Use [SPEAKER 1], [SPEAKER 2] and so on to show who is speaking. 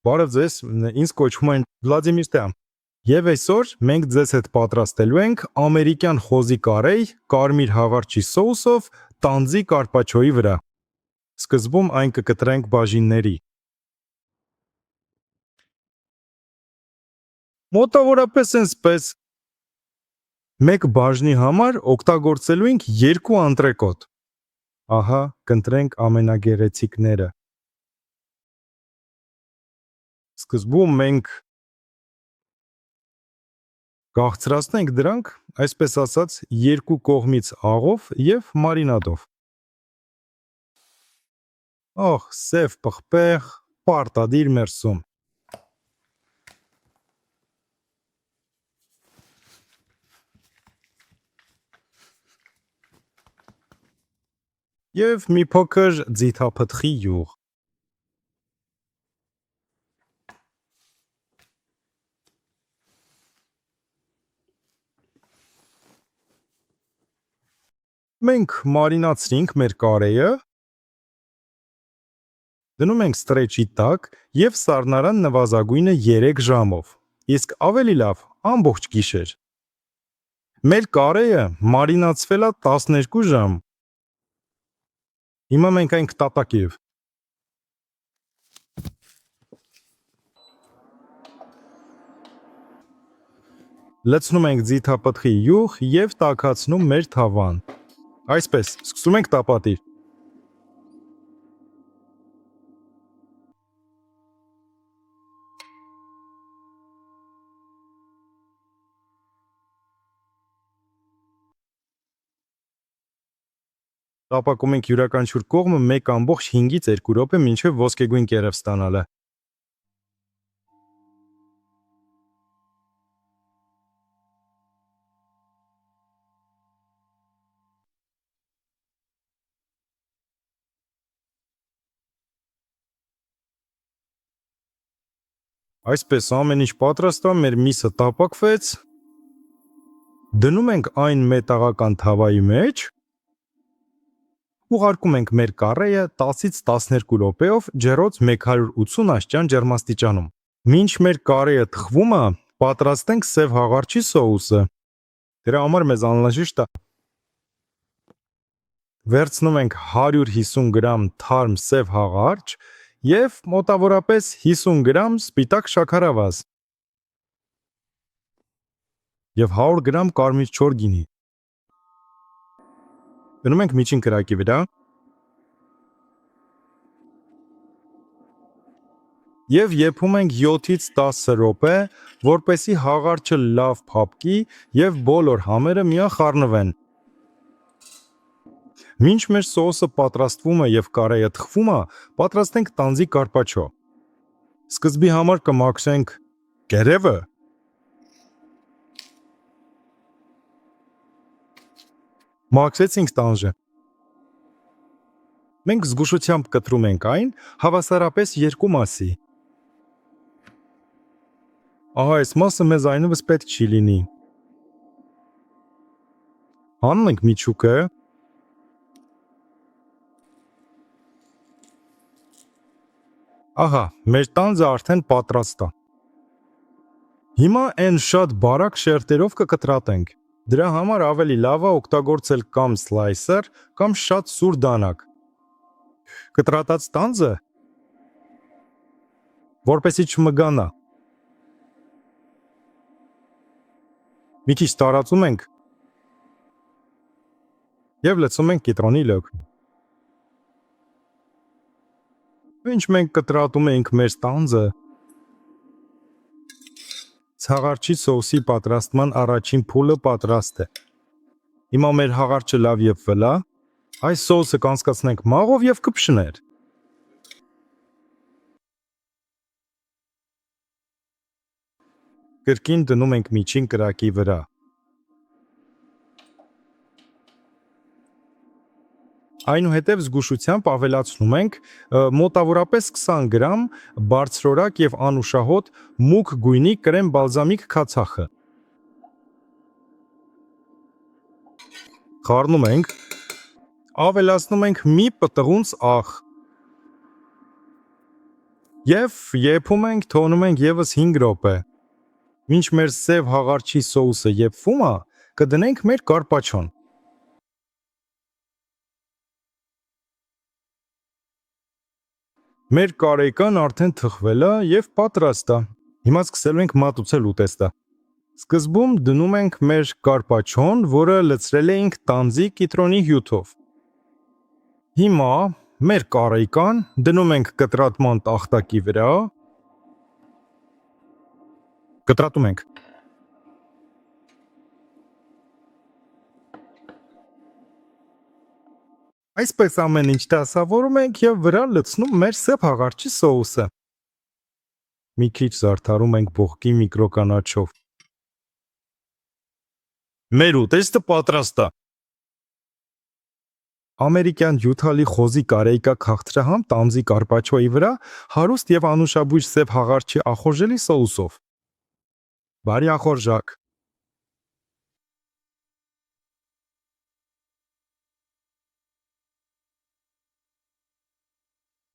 [SPEAKER 1] Բարև ձեզ, ինձ կոչվում են Վլադիմիր Տեան։ Եվ այսօր մենք ձեզ հետ պատրաստելու ենք ամերիկյան խոզի կարեյ կարմիր հաղարջի սոուսով տանձի կարպաչոյի վրա։ Սկզբում այն կկտրենք բաժինների։ Մոտավորապես այսպես մեկ բաժնի համար օգտագործելու ենք 2 անտրեկոտ։ Ահա, կընտրենք ամենագեղեցիկները։ Սկզբում մենք կաղցրացնենք դրանք, այսպես ասած, 2 կողմից աղով և մարինադով։ Ահ, սև պղպեղ, պարտադիր մերսում։ Եվ մի փոքր ձիթապտղի յուղ։ Մենք մարինացրինք մեր կարեյը, դնում ենք ստրեչի տակ և սառնարան նվազագույնը 3 ժամով, իսկ ավելի լավ ամբողջ գիշեր։ Մեր կարեյը մարինացվել է 12 ժամ։ Հիմա մենք այն կտատակենք։ Լցնում ենք ձիթապտղի յուղ և տաքացնում մեր թավան։ Այսպես, սկսում ենք տապատել։ Տապակում ենք յուրաքանչյուր կողմը 1,5-ից 2 րոպե մինչև ոսկեգույն կերև ստանալը։ Այսպես ամեն ինչ պատրաստ է, մեր միսը տապակվեց, դնում ենք այն մետաղական թավայի մեջ, ուղարկում ենք մեր կարեյը 10-ից 12 րոպեով ջեռոց 180 աստիճան ջերմաստիճանում։ Մինչ մեր կարեյը թխվում է, պատրաստենք սև հաղարջի սոուսը։ Դրա համար մեզ անհրաժեշտ է վերցնում ենք 150 գրամ թարմ սև հաղարջ և մոտավորապես 50 գրամ սպիտակ շաքարավազ և 100 գրամ կարմիր չոր գինի։ Դնում ենք միջին կրակի վրա և եփում ենք 7-ից 10 րոպե, որպեսզի հաղարջը լավ փափկի և բոլոր համերը միախառնվեն։ Մինչ մեր սոուսը պատրաստվում է և կարեյը թխվում է, պատրաստենք տանձի կարպաչո։ Սկզբի համար կմաքրենք կերևը, մաքրեցինք տանձը։ Մենք զգուշությամբ կտրում ենք այն հավասարապես 2 մասի։ Ահա այս մասը մեզ այնուհետև պետք չի լինի։ Հանում ենք միջուկը։ Ահա, մեր տանձը արդեն պատրաստ է։ Հիմա այն շատ բարակ շերտերով կկտրատենք։ Դրա համար ավելի լավ է օգտագործել կամ սլայսեր, կամ շատ սուր դանակ։ Կտրատած տանձը, որպեսզի չմգանա, մի քիչ տարածում ենք և լցնում ենք կիտրոնի լոկ։ Մինչ մենք կտրատում ենք մեր տանձը, հաղարջի սոուսի պատրաստման առաջին փուլը պատրաստ է։ Հիմա մեր հաղարջը լավ եփվել է, այս սոուսը կանցկացնենք մաղով և կփշներ։ Կրկին դնում ենք միջին կրակի վրա։ Այնուհետև զգուշությամբ ավելացնում ենք մոտավորապես 20 գրամ բարձրորակ և անուշահոտ մուգ գույնի կրեմ բալզամիկ քացախը։ Խառնում ենք, ավելացնում ենք մի պտղունց աղ Եվ եփում ենք, թողնում ենք եւս 5 րոպե։ Մինչ մեր սև հաղարջի սոուսը եփվում է, կդնենք մեր կարպաչոն։ Մեր կարեկան արդեն թխվել է եւ պատրաստ է։ Հիմա սկսելու ենք մատուցել ուտեստը։ Սկզբում դնում ենք մեր կարպաչոն, որը լցրել էինք տանձի կիտրոնի հյութով։ Հիմա մեր կարեկան դնում ենք կտրատման տախտակի վրա։ Կտրատում ենք։ Այսպես ամեն ինչ դասավորում ենք եւ վրա լցնում մեր սև հաղարջի սոուսը։ Մի քիչ զարդարում ենք բողոքի միկրոկանաչով։ Մեր ուտեստը պատրաստ է։ Ամերիկյան հյութալի խոզի կարեյկա քաղցրահամ տանձի կարպաչոյի վրա հարուստ եւ անուշաբույր սև հաղարջի ախորժելի սոուսով։ Բարի ախորժակ։